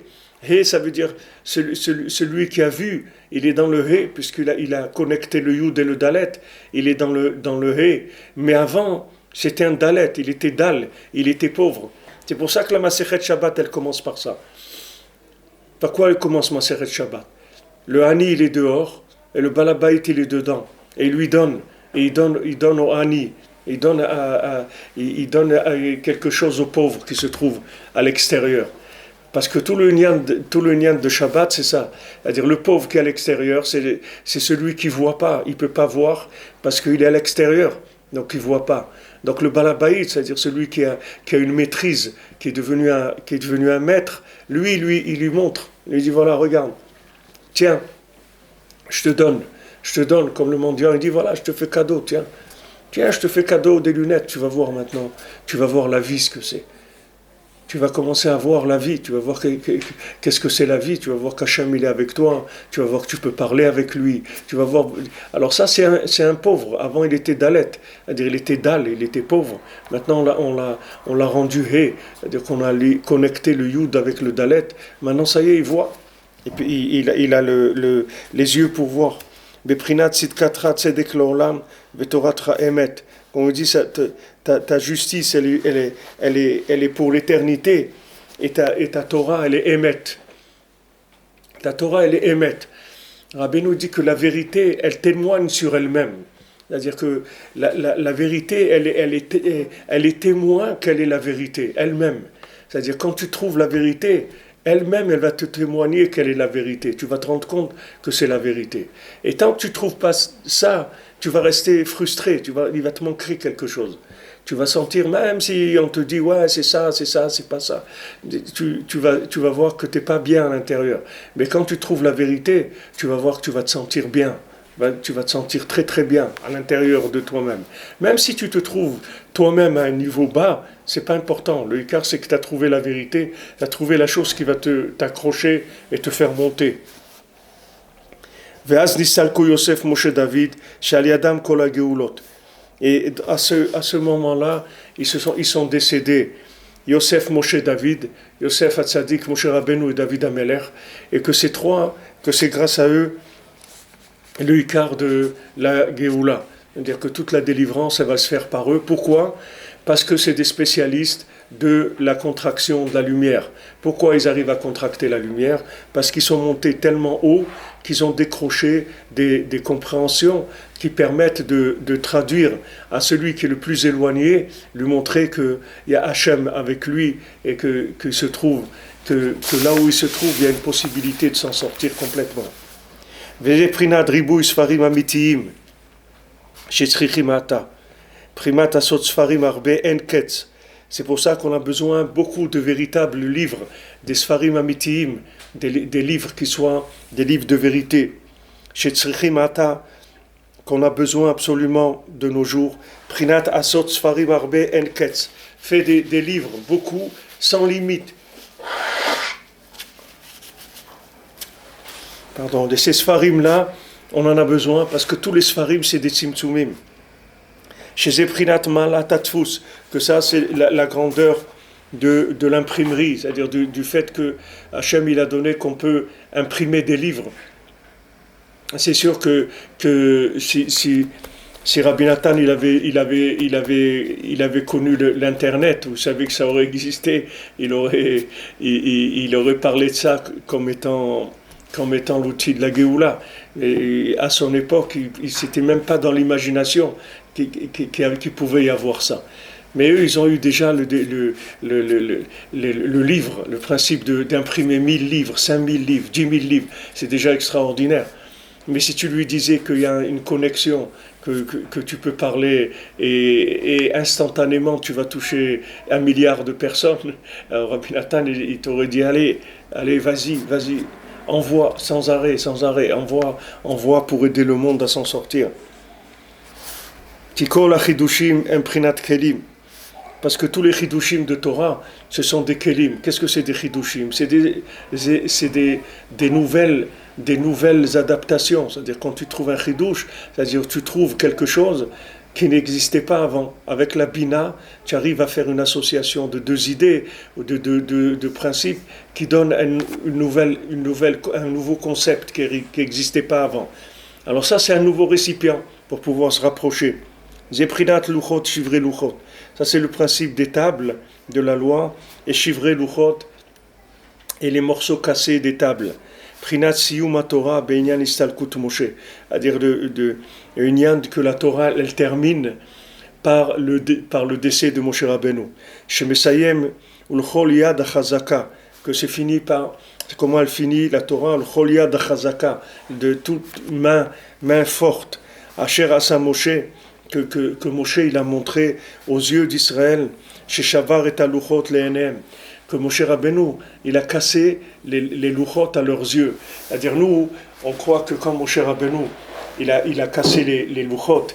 ça veut dire celui qui a vu, il est dans le he, puisqu'il a connecté le yud et le dalet, il est dans le he. Mais avant, c'était un dalet, il était dal, il était pauvre. C'est pour ça que la Masechet Shabbat, elle commence par ça. Par quoi elle commence Masechet Shabbat? Le Hani, il est dehors, et le Balabait, il est dedans. Et il lui donne, et il donne au Hani, il donne quelque chose aux pauvres qui se trouvent à l'extérieur. Parce que tout le nian de Shabbat, c'est ça. C'est-à-dire le pauvre qui est à l'extérieur, c'est celui qui ne voit pas. Il ne peut pas voir parce qu'il est à l'extérieur, donc il ne voit pas. Donc le Balabait, c'est-à-dire celui qui a une maîtrise, qui est devenu un maître, lui, il lui montre. Il lui dit, voilà, regarde, tiens, je te donne, comme le mendiant, il dit, voilà, je te fais cadeau, tiens, je te fais cadeau des lunettes, tu vas voir maintenant, tu vas voir la vie, ce que c'est. Tu vas commencer à voir la vie, tu vas voir qu'est-ce que c'est la vie, tu vas voir qu'Hachem il est avec toi, tu vas voir que tu peux parler avec lui, tu vas voir... Alors ça c'est un pauvre, avant il était dalet, c'est-à-dire il était dal, il était pauvre, maintenant on l'a rendu hé, c'est-à-dire qu'on a connecté le yud avec le dalet, maintenant ça y est il voit, et puis il a les yeux pour voir. Beprinat sitkatra tzedek l'olam vetoratra emet. On dit ta justice, elle est pour l'éternité, et ta Torah, elle est émet. Ta Torah, elle est émet. Rabbeinu dit que la vérité, elle témoigne sur elle-même. C'est-à-dire que la vérité, elle est témoin qu'elle est la vérité, elle-même. C'est-à-dire quand tu trouves la vérité, elle-même, elle va te témoigner qu'elle est la vérité. Tu vas te rendre compte que c'est la vérité. Et tant que tu ne trouves pas ça, tu vas rester frustré, il va te manquer quelque chose. Tu vas sentir, même si on te dit, ouais, c'est ça, c'est pas ça, tu vas voir que tu n'es pas bien à l'intérieur. Mais quand tu trouves la vérité, tu vas voir que tu vas te sentir bien. Tu vas te sentir très très bien à l'intérieur de toi-même. Même si tu te trouves toi-même à un niveau bas, c'est pas important. Le écart, c'est que tu as trouvé la vérité, tu as trouvé la chose qui va t'accrocher et te faire monter. Ve'az nisalko Yosef Moshe David, shal yadam kol hageulot. Et à ce moment-là, ils sont décédés. Yosef Moshe David, Yosef Hatzadik, Moshe Rabbeinu et David Amelech, et que c'est grâce à eux le Icar de la Géoula. C'est-à-dire que toute la délivrance, elle va se faire par eux. Pourquoi? Parce que c'est des spécialistes de la contraction de la lumière. Pourquoi ils arrivent à contracter la lumière? Parce qu'ils sont montés tellement haut qu'ils ont décroché des compréhensions qui permettent de traduire à celui qui est le plus éloigné, lui montrer qu'il y a Hachem avec lui et que là où il se trouve, il y a une possibilité de s'en sortir complètement. Ve'leprinat ribui sfarim amitiyim shetzrichim ata primat asot sfarim arbe en ketz. C'est pour ça qu'on a besoin beaucoup de véritables livres, des sfarim amitiyim, des livres qui soient des livres de vérité. Shetzrichim ata, qu'on a besoin absolument de nos jours. Prinat asot sfarim arbe en ketz. Fait des livres, beaucoup, sans limite. Pardon, de ces sfarim-là, on en a besoin parce que tous les sfarim, c'est des tzimtzumim. Chez Zeprinat Malatatfus, que ça, c'est la grandeur de l'imprimerie, c'est-à-dire du fait que Hachem, il a donné qu'on peut imprimer des livres. C'est sûr que si Rabbi Nathan il avait connu l'internet, vous savez que ça aurait existé, il aurait parlé de ça comme étant l'outil de la Géoula. Et à son époque, il s'était même pas dans l'imagination qu'il pouvait y avoir ça. Mais eux, ils ont eu déjà le livre, le principe d'imprimer 1000 livres, 5000 livres, 10 000 livres, c'est déjà extraordinaire. Mais si tu lui disais qu'il y a une connexion, que tu peux parler et instantanément tu vas toucher 1 milliard de personnes, alors Rabbi Nathan, il t'aurait dit allez, vas-y, envoie sans arrêt, envoie pour aider le monde à s'en sortir. Tikol achidushim imprinat kelim, Parce que tous les chidushim de Torah, ce sont des kelim. Qu'est-ce que c'est des chidushim? C'est des nouvelles adaptations. C'est-à-dire quand tu trouves un chidush, c'est-à-dire tu trouves quelque chose qui n'existait pas avant. Avec la bina, tu arrives à faire une association de deux idées, de principes qui donnent un nouveau concept qui n'existait pas avant. Alors ça, c'est un nouveau récipient pour pouvoir se rapprocher. Zeprinat luchot, shivrei luchot. Ça, c'est le principe des tables de la loi, et shivrei luchot, et les morceaux cassés des tables. Prinat siyum Torah be'inyan istalkut Moshe. C'est-à-dire une que la Torah, elle termine par le décès de Moshe Rabbeinu. Shemesayem ulchol yad achazaka. Que c'est fini par... Comment elle finit la Torah? Ulchol yad achazaka. De toute main forte. Asher asa Moshe. Que Moshe il a montré aux yeux d'Israël, chez Shavar et Aluchot Le'enem, que Moshe Rabbeinu il a cassé les luchot à leurs yeux. C'est-à-dire nous, on croit que quand Moshe Rabbeinu il a cassé les luchot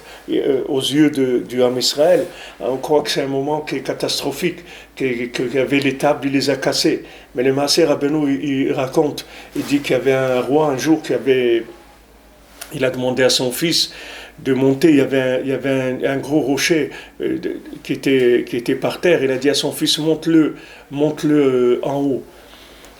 aux yeux du Ham Israël, on croit que c'est un moment qui est catastrophique, qu'il y avait les tables, il les a cassées. Mais le Maaseh Rabbeinu il raconte, il dit qu'il y avait un roi un jour il a demandé à son fils de monter, il y avait un gros rocher qui était par terre. Il a dit à son fils, monte-le en haut.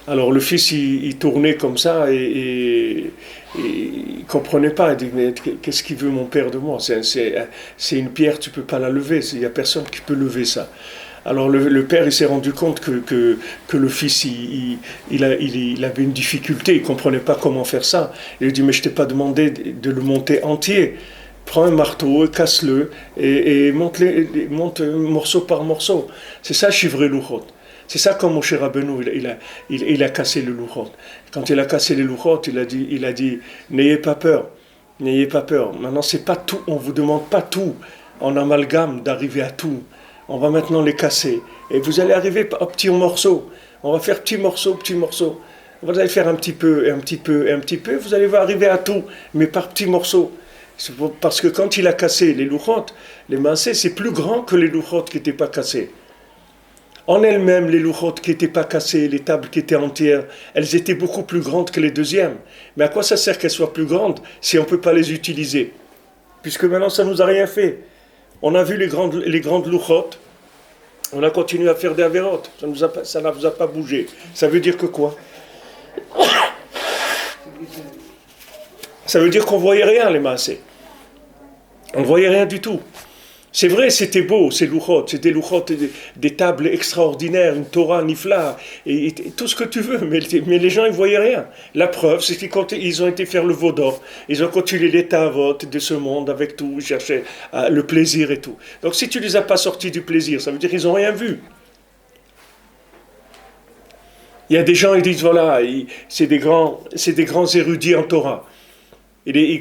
Alors le fils, il tournait comme ça et il ne comprenait pas. Il dit, mais qu'est-ce qu'il veut mon père de moi? C'est une pierre, tu ne peux pas la lever, il n'y a personne qui peut lever ça. Alors le père, il s'est rendu compte que le fils, il avait une difficulté, il ne comprenait pas comment faire ça. Il lui dit, mais je ne t'ai pas demandé de le monter entier. Prends un marteau, casse-le et monte morceau par morceau. C'est ça, shivrei luchot. C'est ça comme Moshe Rabbeinu, il a cassé le luchot. Quand il a cassé les luchot, il a dit, n'ayez pas peur, n'ayez pas peur. Maintenant, c'est pas tout, on vous demande pas tout en amalgame d'arriver à tout. On va maintenant les casser. Et vous allez arriver à petits morceaux. On va faire petits morceaux. Vous allez faire un petit peu, vous allez arriver à tout, mais par petits morceaux. Parce que quand il a cassé les luchot, les maaseh, c'est plus grand que les luchot qui n'étaient pas cassés. En elles-mêmes, les luchot qui n'étaient pas cassées, les tables qui étaient entières, elles étaient beaucoup plus grandes que les deuxièmes. Mais à quoi ça sert qu'elles soient plus grandes si on ne peut pas les utiliser? Puisque maintenant, ça ne nous a rien fait. On a vu les grandes luchot, on a continué à faire des averot, ça ne vous a pas bougé. Ça veut dire que quoi? Ça veut dire qu'on ne voyait rien, les maaseh. On ne voyait rien du tout. C'est vrai, c'était beau, ces luchot, c'était des tables extraordinaires, une Torah nifla, et tout ce que tu veux, mais les gens, ils ne voyaient rien. La preuve, c'est qu'ils ont été faire le veau d'or, ils ont continué les ta'avot de ce monde avec tout, ils cherchaient le plaisir et tout. Donc si tu ne les as pas sortis du plaisir, ça veut dire qu'ils n'ont rien vu. Il y a des gens, ils disent, voilà, c'est des grands érudits en Torah. Il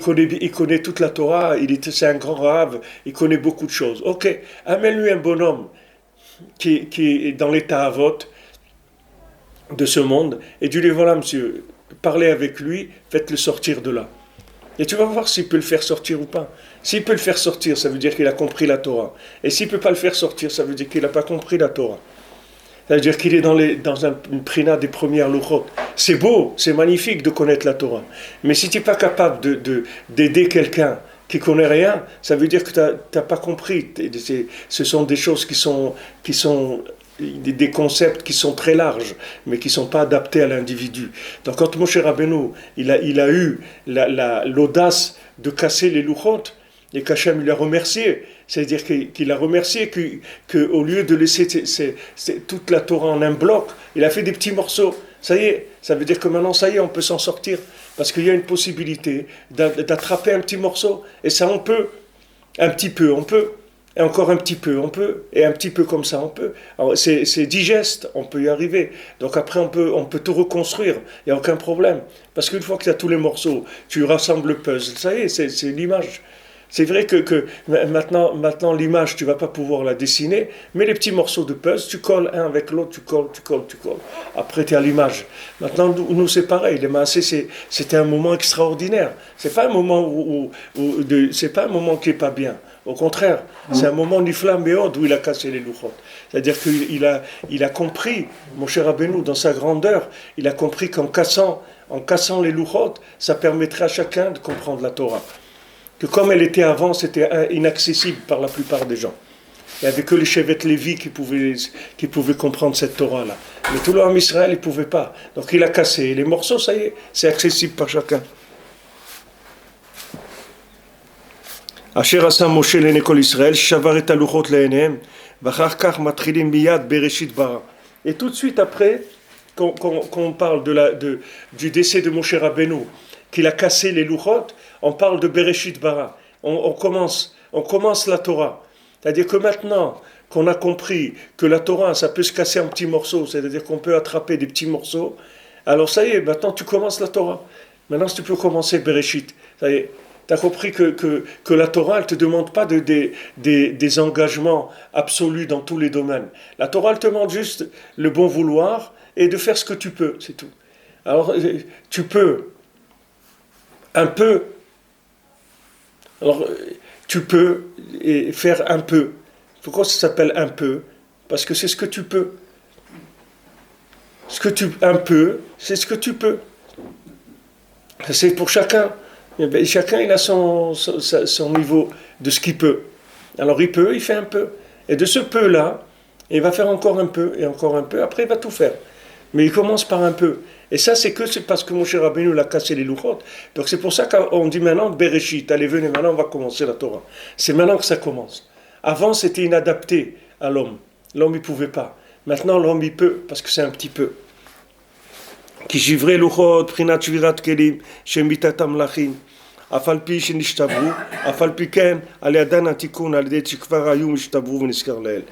connaît toute la Torah, c'est un grand rave, il connaît beaucoup de choses. Ok, amène-lui un bonhomme qui est dans les ta'avot de ce monde, et dis-lui, voilà monsieur, parlez avec lui, faites-le sortir de là. Et tu vas voir s'il peut le faire sortir ou pas. S'il peut le faire sortir, ça veut dire qu'il a compris la Torah. Et s'il ne peut pas le faire sortir, ça veut dire qu'il n'a pas compris la Torah. Ça veut dire qu'il est dans une prina des premières luchot. C'est beau, c'est magnifique de connaître la Torah. Mais si tu n'es pas capable d'aider quelqu'un qui ne connaît rien, ça veut dire que tu n'as pas compris. Ce sont des choses qui sont des concepts qui sont très larges, mais qui ne sont pas adaptés à l'individu. Donc quand Moshe Rabbeinu, il a eu l'audace de casser les luchot, et qu'Hachem lui a remercié, c'est-à-dire qu'il a remercié qu'au lieu de laisser toute la Torah en un bloc, il a fait des petits morceaux. Ça y est, ça veut dire que maintenant, ça y est, on peut s'en sortir. Parce qu'il y a une possibilité d'attraper un petit morceau. Et ça, on peut. Un petit peu, on peut. Et encore un petit peu, on peut. Et un petit peu comme ça, on peut. Alors, c'est digeste, on peut y arriver. Donc après, on peut tout reconstruire. Il n'y a aucun problème. Parce qu'une fois que tu as tous les morceaux, tu rassembles le puzzle. Ça y est, c'est l'image. C'est vrai que maintenant l'image, tu ne vas pas pouvoir la dessiner, mais les petits morceaux de puzzle, tu colles un avec l'autre, tu colles. Après, tu as l'image. Maintenant, nous c'est pareil. Les maasés, c'était un moment extraordinaire. C'est pas un moment c'est pas un moment qui est pas bien. Au contraire, c'est un moment nifla meod où il a cassé les louchot. C'est-à-dire qu'il a compris, mon cher Rabbeinu, dans sa grandeur, il a compris qu'en cassant les louchot, ça permettrait à chacun de comprendre la Torah. Que comme elle était avant, c'était inaccessible par la plupart des gens. Il n'y avait que les Shevet Lévi qui pouvaient comprendre cette Torah-là. Mais tout l'homme Israël, il ne pouvait pas. Donc il a cassé. Et les morceaux, ça y est, c'est accessible par chacun. Asher asa Moshe lenekol Israël, shavar et aluchot leenem, vachar kach matrilim miyad bereshit bara. Et tout de suite après, quand on parle du décès de Moshe Rabbeinu, qu'il a cassé les louchot, on parle de Bereshit Bara. On commence la Torah. C'est-à-dire que maintenant qu'on a compris que la Torah, ça peut se casser en petits morceaux, c'est-à-dire qu'on peut attraper des petits morceaux, alors ça y est, maintenant tu commences la Torah. Maintenant tu peux commencer Bereshit. Ça y est, tu as compris que la Torah, elle ne te demande pas des engagements absolus dans tous les domaines. La Torah, elle te demande juste le bon vouloir et de faire ce que tu peux, c'est tout. Alors tu peux un peu. Alors, tu peux faire un peu. Pourquoi ça s'appelle un peu? Parce que c'est ce que tu peux. Un peu, c'est ce que tu peux. C'est pour chacun. Chacun, il a son niveau de ce qu'il peut. Alors, il fait un peu. Et de ce peu-là, il va faire encore un peu, et encore un peu. Après, il va tout faire. Mais il commence par un peu. Et ça, c'est parce que Moshe Rabbeinu l'a cassé les louchot. Donc c'est pour ça qu'on dit maintenant Bereshit, allez venez, maintenant on va commencer la Torah. C'est maintenant que ça commence. Avant, c'était inadapté à l'homme. L'homme, il ne pouvait pas. Maintenant, l'homme, il peut, parce que c'est un petit peu. Ki jivrei louchot, prinat shvirat kelim, shemitatam lachim, afal pi shenishtabru, afal pi ken, al yadan atikun, al yedei shekvar hayu mishtabru v'niskar leel.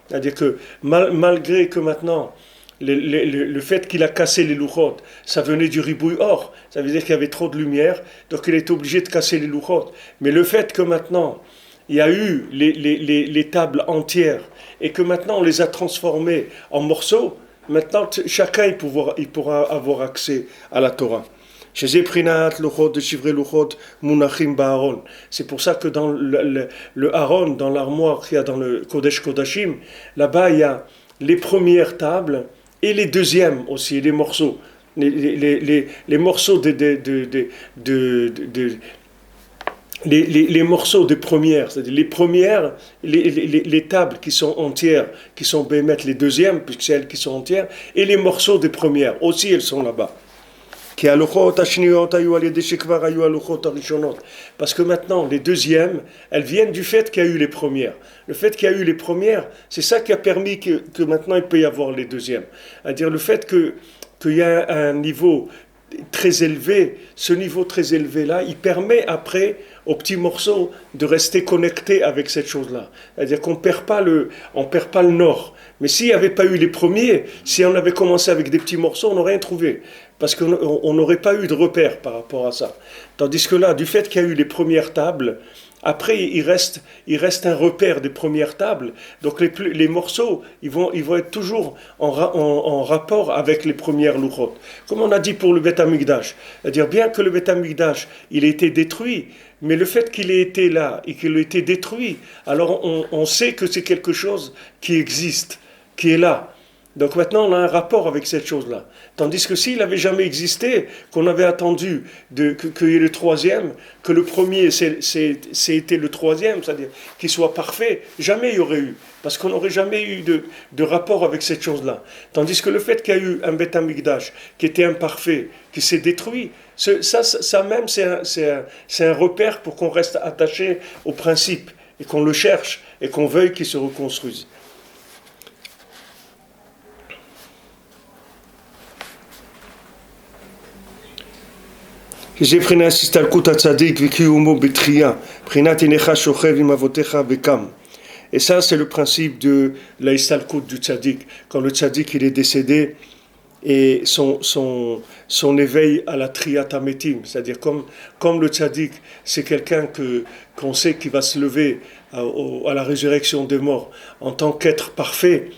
C'est-à-dire que malgré que maintenant, le fait qu'il a cassé les louchot, ça venait du ribouille or, ça veut dire qu'il y avait trop de lumière, donc il était obligé de casser les louchot. Mais le fait que maintenant, il y a eu les tables entières, et que maintenant on les a transformées en morceaux, maintenant chacun il pourra avoir accès à la Torah. C'est pour ça que dans le Aaron, dans l'armoire qu'il y a dans le Kodesh Kodashim, là-bas il y a les premières tables, et les deuxièmes aussi, les morceaux, les morceaux les morceaux des premières, c'est-à-dire les premières, les tables qui sont entières, qui sont bémet les deuxièmes, puisque c'est elles qui sont entières, et les morceaux des premières, aussi elles sont là-bas. Parce que maintenant, les deuxièmes, elles viennent du fait qu'il y a eu les premières. Le fait qu'il y a eu les premières, c'est ça qui a permis que maintenant il peut y avoir les deuxièmes. C'est-à-dire le fait qu'il y a un niveau très élevé, ce niveau très élevé-là, il permet après aux petits morceaux de rester connectés avec cette chose-là. C'est-à-dire qu'on ne perd pas le nord. Mais s'il n'y avait pas eu les premiers, si on avait commencé avec des petits morceaux, on n'aurait rien trouvé. Parce qu'on n'aurait pas eu de repère par rapport à ça. Tandis que là, du fait qu'il y a eu les premières tables, après il reste un repère des premières tables. Donc les morceaux, ils vont être toujours en rapport avec les premières louchot. Comme on a dit pour le Beth Amikdash. C'est-à-dire bien que le Beth Amikdash, il a été détruit, mais le fait qu'il ait été là et qu'il ait été détruit, alors on sait que c'est quelque chose qui existe, qui est là. Donc maintenant, on a un rapport avec cette chose-là. Tandis que s'il n'avait jamais existé, qu'on avait attendu qu'il y ait le troisième, que le premier c'était le troisième, c'est-à-dire qu'il soit parfait, jamais il y aurait eu. Parce qu'on n'aurait jamais eu de rapport avec cette chose-là. Tandis que le fait qu'il y a eu un Beth Amikdash qui était imparfait, qui s'est détruit, ça même c'est un repère pour qu'on reste attaché au principe et qu'on le cherche et qu'on veuille qu'il se reconstruise. Et ça, c'est le principe de la istalkut du tzaddik. Quand le tzaddik il est décédé, et son éveil à la Triyat Hametim, c'est-à-dire comme le tzaddik, c'est quelqu'un qu'on sait qui va se lever à la résurrection des morts en tant qu'être parfait,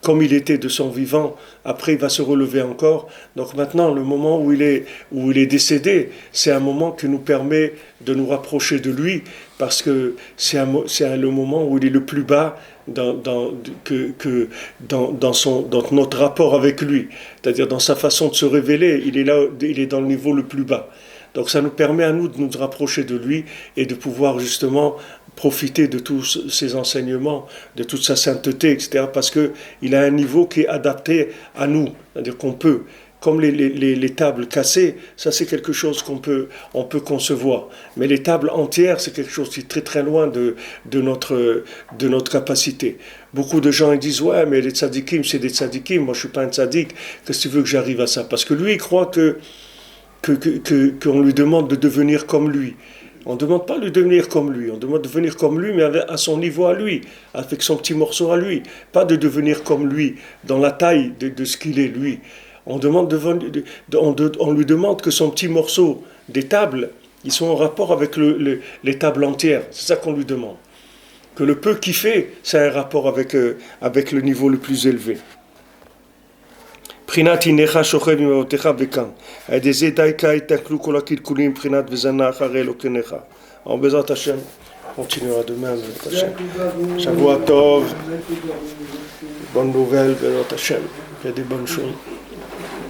comme il était de son vivant, après il va se relever encore. Donc maintenant, le moment où il est décédé, c'est un moment qui nous permet de nous rapprocher de lui, parce que c'est le moment où il est le plus bas dans notre rapport avec lui. C'est-à-dire dans sa façon de se révéler, il est dans le niveau le plus bas. Donc ça nous permet à nous de nous rapprocher de lui et de pouvoir justement profiter de tous ses enseignements, de toute sa sainteté, etc. Parce qu'il a un niveau qui est adapté à nous. C'est-à-dire qu'on peut, comme les tables cassées, ça c'est quelque chose on peut concevoir. Mais les tables entières, c'est quelque chose qui est très très loin de notre capacité. Beaucoup de gens ils disent, ouais, mais les tzadikim, c'est des tzadikim, moi je suis pas un tzadik, qu'est-ce que tu veux que j'arrive à ça? Parce que lui, il croit qu'on lui demande de devenir comme lui. On ne demande pas de devenir comme lui, on demande de devenir comme lui, mais à son niveau à lui, avec son petit morceau à lui. Pas de devenir comme lui, dans la taille de ce qu'il est lui. On lui demande que son petit morceau des tables, ils sont en rapport avec les tables entières. C'est ça qu'on lui demande. Que le peu qu'il fait, c'est un rapport avec le niveau le plus élevé. בחינת הנך שוכב ממאותיך בכאן. על ידי זה דייקה יתקלו כל הקלקולים מבחינת וזנה אחרי אלוקיך. בעזרת השם, continuera demain, בעזרת השם. שבוע טוב, bonne nouvelle, בעזרת השם. Il y a des bonnes choses.